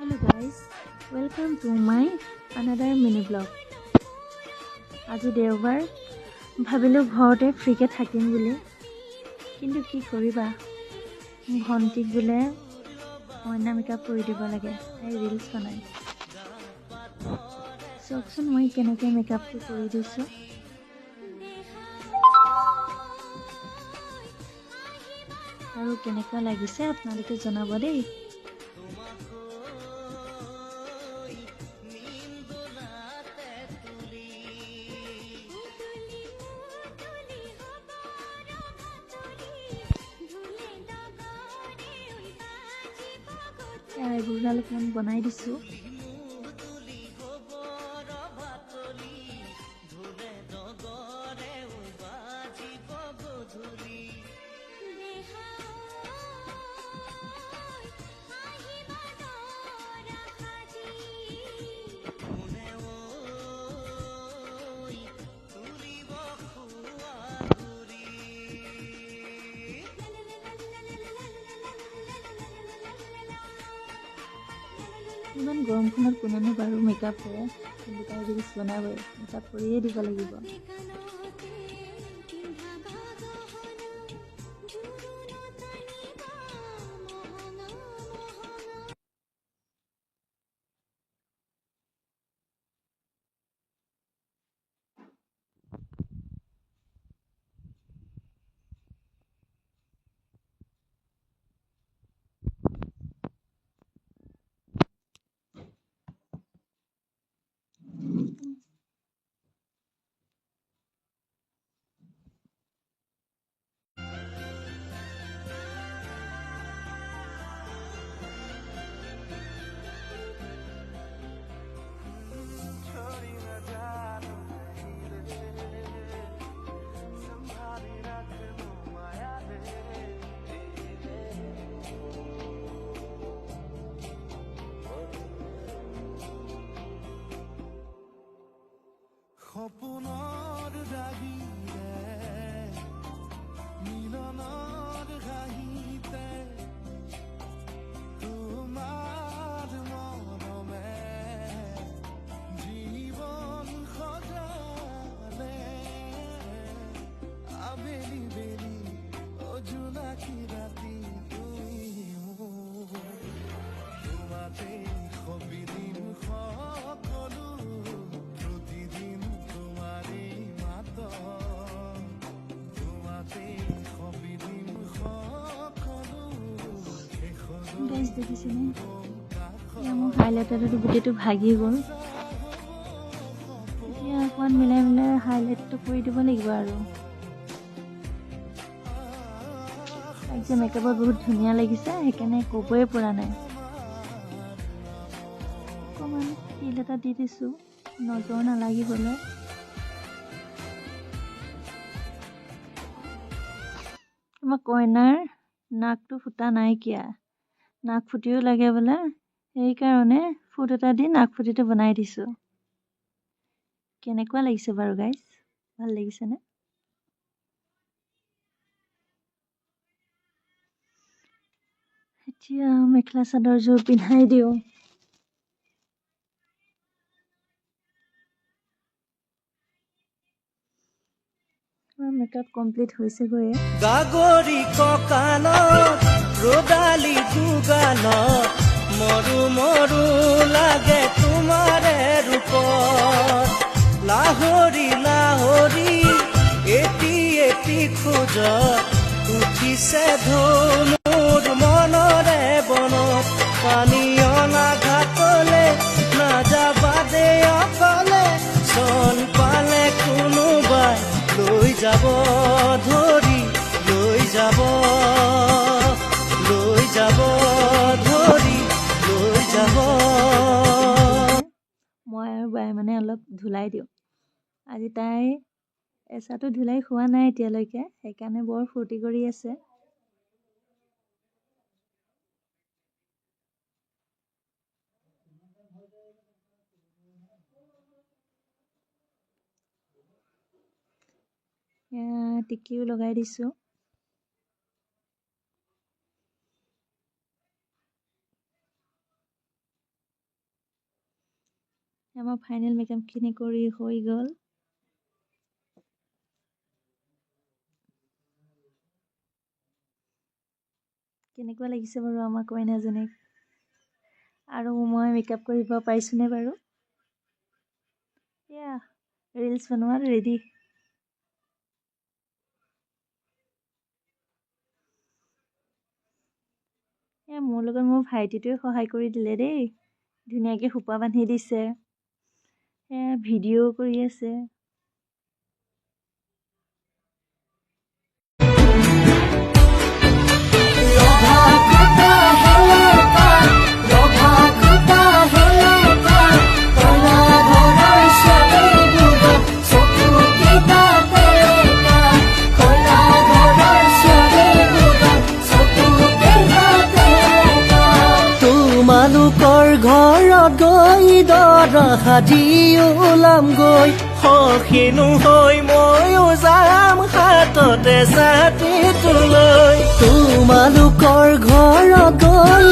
Hello guys, welcome to my another mini vlog. আজি দেওবাৰ ভাবিলো ঘৰতে ফ্ৰীকে থাকিম বুলি, কিন্তু কি কৰিবা ভণ্টিক বোলে অন্য মেকআপ কৰি দিব লাগে, তাই ৰিলছ বনাই। চাওকচোন মই কেনেকৈ মেকআপটো কৰি দিছোঁ। আৰু কেনেকুৱা লাগিছে আপোনালোকে জনাব দেই। আইব্ৰ'ডাল অকণমান বনাই দিছোঁ। ইমান গৰমখনত কোনেনো বাৰু মেকআপ কৰে, কিন্তু তাই ৰিলছ বনাবই, মেকআপ কৰিয়ে দিব লাগিব। সপোনৰ ৰাগিৰে মিলনৰ ঘাঁহিতে তোমাৰ মৰমে জীৱন সজালে আবেলি বেলি অজোনাকি ৰাতি তুমি তোমাতে সবিদিন সকলো গাইজ দেখিছেনে, মোৰ হাইলাইটাৰটো গোটেইটো ভাগি গ'ল। এতিয়া অকণমান মিলাই মিলাই হাইলাইটটো কৰি দিব লাগিব। আৰু তাইক যে মেকআপত বহুত ধুনীয়া লাগিছে, সেইকাৰণে ক'বই পৰা নাই। অকণমান তিল এটা দি দিছোঁ নজৰ নালাগিবলৈ। আমাৰ কইনাৰ নাকটো ফুটা নাইকিয়া, নাক ফুটিও লাগে বোলে, সেইকাৰণে ফুট এটা দি নাক ফুটিটো বনাই দিছোঁ। কেনেকুৱা লাগিছে বাৰু গাইজ, ভাল লাগিছেনে? এতিয়া মেখেলা চাদৰযোৰ পিন্ধাই দিওঁ। মেকআপ কমপ্লিট হৈছেগৈ। গাগৰি কঁকালত ৰদালি দুগালত মৰু মৰু লাগে তোমাৰে ৰূপত। লাহৰি লাহৰি এটি এটি খোজত উঠিছে ঢৌ মোৰ মনৰে বনত। পানী অনা ঘাটলে নাযাবা দে অকলে, চন পালে কোনোবাই লৈ যাব ধৰি, লৈ যাব ধৰি, লৈ যাব। মই আৰু বাই মানে অলপ ধুলাই দিওঁ। আজি তাই এচাটো ধুলাই খোৱা নাই এতিয়ালৈকে, সেইকাৰণে বৰ ফূৰ্তি কৰি আছে। টিকিও লগাই দিছোঁ। আমাৰ ফাইনেল মেকআপখিনি কৰি হৈ গ'ল। কেনেকুৱা লাগিছে বাৰু আমাৰ কইনাজনীক? আৰু মই মেকআপ কৰিব পাৰিছোঁনে বাৰু? এয়া ৰিলছ বনোৱাত ৰেডি। মোৰ লগত মোৰ ভাইটিটোৱে সহায় কৰি দিলে দেই। ধুনীয়াকৈ খোপা বান্ধি দিছে, ভিডিঅ' কৰি আছে। তোমালোকৰ ঘৰত গৈ দৰা সাজি ওলামগৈ, সখীনো হৈ ময়ো যাম হাততে ছাতিটো লৈ। তোমালোকৰ ঘৰত গৈ